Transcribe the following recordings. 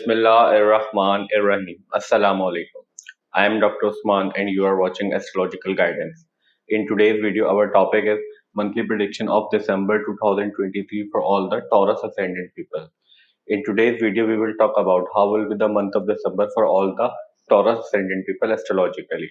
Bismillahir-Rahmanir-Rahim. Assalamu alaikum. I am Dr. Usman and you are watching Astrological Guidance. In today's video, our topic is monthly prediction of December 2023 for all the Taurus Ascendant people. In today's video, we will talk about how will be the month of December for all the Taurus Ascendant people astrologically.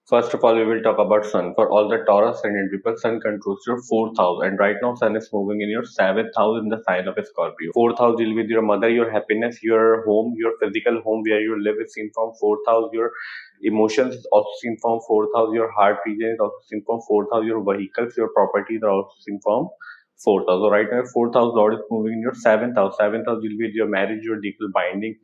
First of all, we will talk about Sun. For all the Taurus ascendant people, Sun controls your fourth house, and right now Sun is moving in your seventh house in the sign of Scorpio. Fourth house deal with your mother, your happiness, your home, your physical home where you live is seen from fourth house. Your emotions is also seen from fourth house. Your heart region is also seen from fourth house. Your vehicles, your properties are also seen from fourth house. So right now, fourth house Lord is moving in your seventh house. Seventh house deal with your marriage, your legal binding.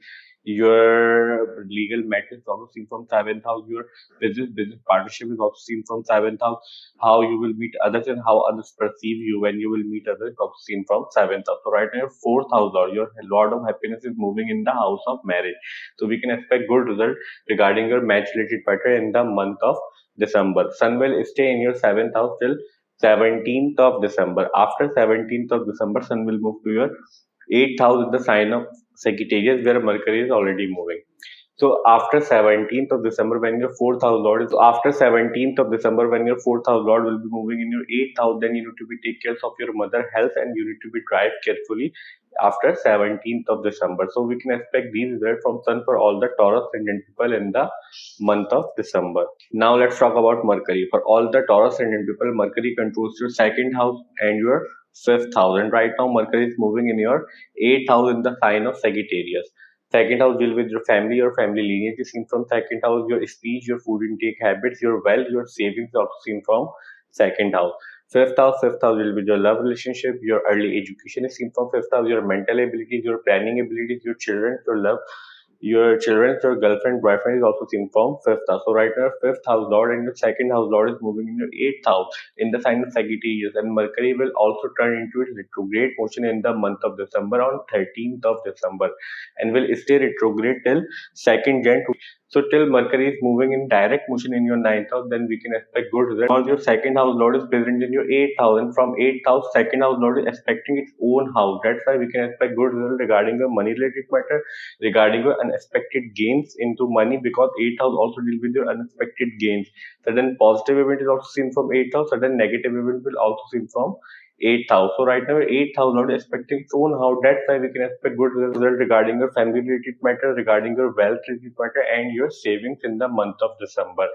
Your legal matters is also seen from seventh house. Your business partnership is also seen from seventh house. How you will meet others and how others perceive you when you will meet others is also seen from seventh house. So right now, your fourth house or your Lord of happiness is moving in the house of marriage. So we can expect good result regarding your match related pattern in the month of December. Sun will stay in your seventh house till 17th of December. After 17th of December, Sun will move to your 8th house in the sign of Sagittarius, where Mercury is already moving. So after 17th of December, when your fourth house Lord is after 17th of December, when your fourth house Lord will be moving in your eighth house, then you need to be take care of your mother health and you need to be drive carefully after 17th of December. So we can expect these results from Sun for all the Taurus ascendant people in the month of December. Now let's talk about Mercury. For all the Taurus ascendant people, Mercury controls your second house and your fifth house. And right now Mercury is moving in your eighth house in the sign of Sagittarius. Second house deal with your family lineage is seen from second house, your speech, your food intake habits, your wealth, your savings are also seen from second house. Fifth house will be your love relationship, your early education is seen from fifth house, your mental abilities, your planning abilities, your children, your love, your children, your girlfriend, boyfriend is also seen from fifth house. So right now, fifth house Lord and your second house Lord is moving in your eighth house in the sign of Sagittarius, and Mercury will also turn into its retrograde motion in the month of December on 13th of December, and will stay retrograde till 2nd Jan. So till Mercury is moving in direct motion in your ninth house, then we can expect good results. Because your second house Lord is present in your eighth house, and from eighth house, second house Lord is expecting its own house. That's why we can expect good results regarding your money related matter, regarding your unexpected gains into money, because eighth house also deal with your unexpected gains. Sudden positive event is also seen from eighth house, sudden negative event will also seen from eighth house. So right now, eighth house not expecting its own house. That's why we can expect good result regarding your family related matter, regarding your wealth related matter, and your savings in the month of December.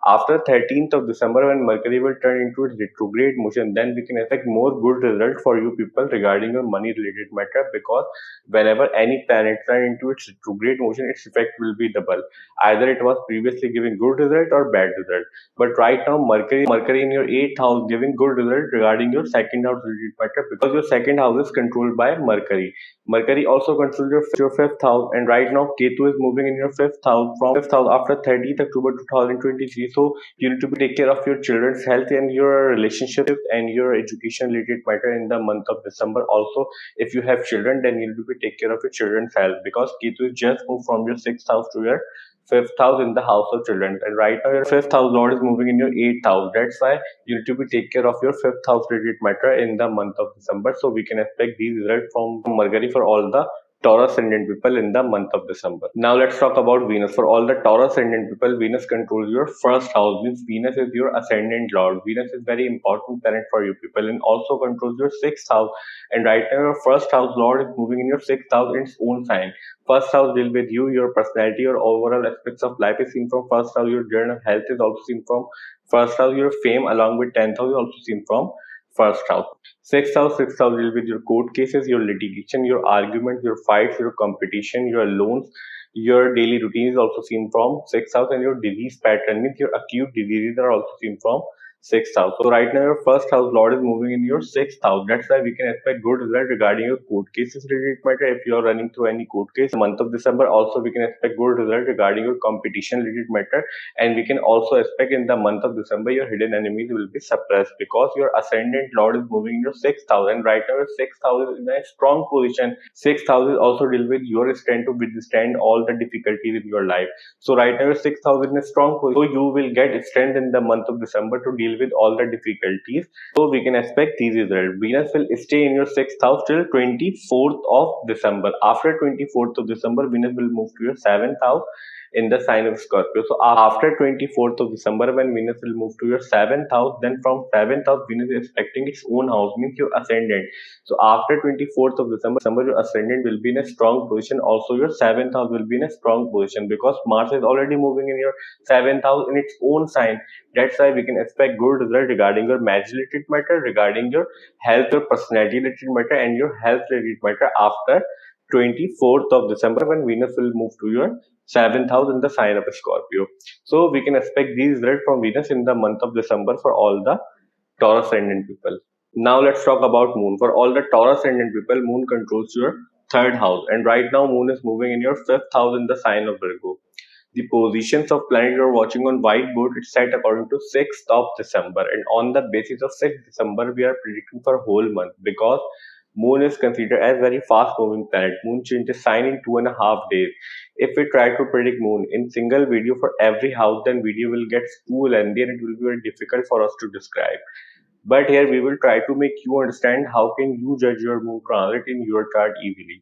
After 13th of December, when Mercury will turn into its retrograde motion, then we can expect more good result for you people regarding your money related matter, because whenever any planet turn into its retrograde motion, its effect will be double. Either it was previously giving good result or bad result. But right now, Mercury in your eighth house giving good result regarding your second house related matter, because your second house is controlled by Mercury. Mercury also controls your fifth house, and right now Ketu is moving in your fifth house from fifth house after 30th October 2023. So you need to take care of your children's health and your relationship and your education related matter in the month of December. Also, if you have children, then you need to take care of your children's health, because Ketu is just moved from your sixth house to your fifth house in the house of children, and right now your fifth house Lord is moving in your eighth house. That's why you need to take care of your fifth house related matter in the month of December. So we can expect these results from Mercury for all the Taurus ascendant people in the month of December. Now let's talk about Venus. For all the Taurus ascendant people, Venus controls your first house. Means Venus is your ascendant lord. Venus is very important planet for you people, and also controls your sixth house. And right now your first house Lord is moving in your sixth house in its own sign. First house deal with you, your personality, your overall aspects of life is seen from first house. Your general health is also seen from first house. Your fame along with 10th house is also seen from first house. Sixth house deal with your court cases, your litigation, your arguments, your fights, your competition, your loans. Your daily routine is also seen from sixth house, and your disease pattern means your acute diseases are also seen from sixth house. So right now your first house Lord is moving in your sixth house. That's why we can expect good result regarding your court cases related matter. If you are running through any court case in the month of December, also we can expect good result regarding your competition related matter, and we can also expect in the month of December your hidden enemies will be suppressed, because your ascendant Lord is moving in your sixth house, and right now your sixth house is in a strong position. Sixth house is also deal with your strength to withstand all the difficulties in your life. So right now your sixth house is in a strong position, so you will get strength in the month of December to deal deal with all the difficulties. So we can expect these results. Venus will stay in your 6th house till 24th of December. After 24th of December, Venus will move to your 7th house in the sign of Scorpio. So after 24th of December, when Venus will move to your 7th house, then from 7th house, Venus is expecting its own house, means your ascendant. So after 24th of December, your ascendant will be in a strong position. Also, your 7th house will be in a strong position because Mars is already moving in your 7th house in its own sign. That's why we can expect good result regarding your marriage related matter, regarding your health, your personality related matter, and your health related matter after 24th of December, when Venus will move to your 7th house in the sign of Scorpio. So we can expect these results from Venus in the month of December for all the Taurus Ascendant people. Now let's talk about Moon. For all the Taurus Ascendant people, Moon controls your 3rd house, and right now Moon is moving in your 5th house in the sign of Virgo. The positions of planet you're watching on whiteboard, it's set according to 6th of December, and on the basis of 6th December we are predicting for whole month, because Moon is considered as very fast moving planet. Moon changes sign in 2.5 days. If we try to predict Moon in single video for every house, then video will get too lengthy and it will be very difficult for us to describe. But here we will try to make you understand how can you judge your moon transit in your chart easily.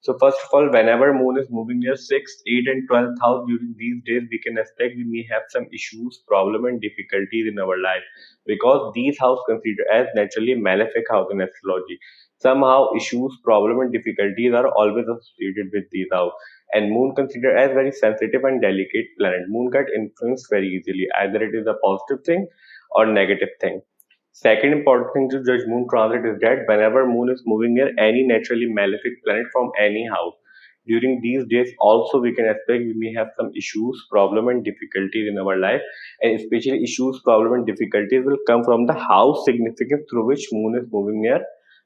So first of all, whenever moon is moving near 6th, 8th and 12th house during these days, we can expect we may have some issues, problem and difficulties in our life, because these houses considered as naturally malefic house in astrology. Somehow issues, problem and difficulties are always associated with these houses. And moon considered as very sensitive and delicate planet. Moon get influenced very easily, either it is a positive thing or negative thing. Second important thing to judge moon transit is that whenever moon is moving near any naturally malefic planet from any house, during these days also we can expect we may have some issues, problem and difficulties in our life, and especially issues, problem and difficulties will come from the house significance through which moon is moving near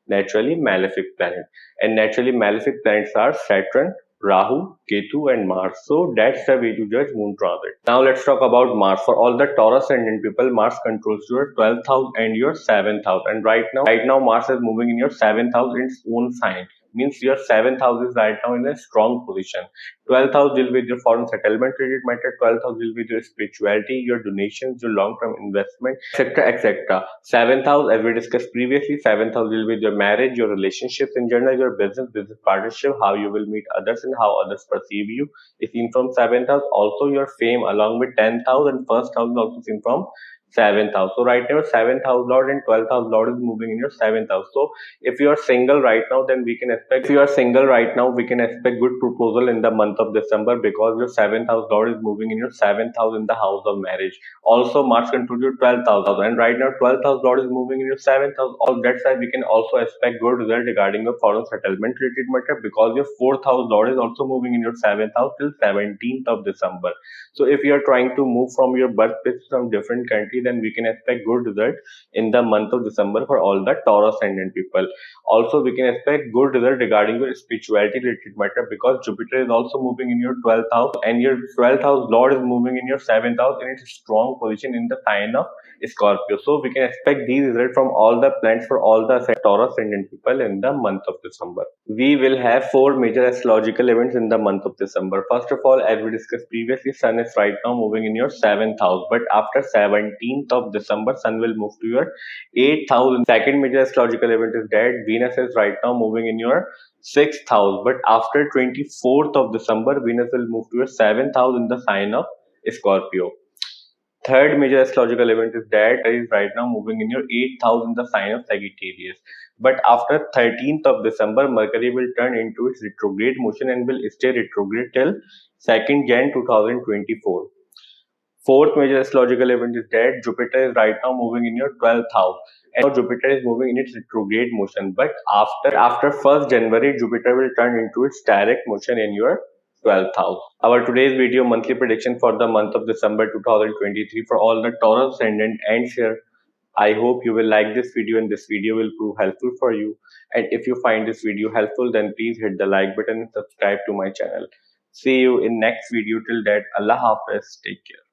naturally malefic planet. And naturally malefic planets are Saturn, Rahu, Ketu, and Mars. So that's the way to judge moon transit. Now let's talk about Mars. For all the Taurus Ascendant people, Mars controls your 12th house and your 7th house. And right now Mars is moving in your 7th house in its own sign. Means your 7th house is right now in a strong position. 12th house deal with your foreign settlement related matter. 12th house deal with your spirituality, your donations, your long-term investment, etc., etc. 7th house, as we discussed previously, 7th house deal with your marriage, your relationships in general, your business partnership, how you will meet others and how others perceive you is seen from 7th house. Also your fame along with 10th house and 1st house is also seen from 7th house. So right now 7th house lord and 12th house lord is moving in your 7th house. So if you are single right now, then we can expect good proposal in the month of December, because your 7th house lord is moving in your 7th house in the house of marriage. Also Mars controls your 12th house, and right now 12th house lord is moving in your 7th house. All that's why we can also expect good result regarding your foreign settlement related matter, because your 4th house lord is also moving in your 7th house till 17th of December. So if you are trying to move from your birthplace from different country, then we can expect good result in the month of December for all the Taurus Ascendant people. Also, we can expect good result regarding your spirituality related matter, because Jupiter is also moving in your 12th house, and your 12th house Lord is moving in your 7th house in its strong position in the sign of Scorpio. So we can expect these results from all the planets for all the Taurus Ascendant people in the month of December. We will have 4 major astrological events in the month of December. First of all, as we discussed previously, Sun is right now moving in your 7th house, but after 17th of December, Sun will move to your 8th house. Second major astrological event is that Venus is right now moving in your 6th house, but after 24th of December, Venus will move to your 7th house in the sign of Scorpio. Third major astrological event is that is right now moving in your 8th house in the sign of Sagittarius. But after 13th of December, Mercury will turn into its retrograde motion and will stay retrograde till 2nd Jan 2024. Fourth major astrological event is that Jupiter is right now moving in your 12th house. And now Jupiter is moving in its retrograde motion. But after 1st January, Jupiter will turn into its direct motion in your 12th house. Our today's video monthly prediction for the month of December 2023 for all the Taurus Ascendant ends here. I hope you will like this video and this video will prove helpful for you. And if you find this video helpful, then please hit the like button and subscribe to my channel. See you in next video. Till that, Allah Hafiz. Take care.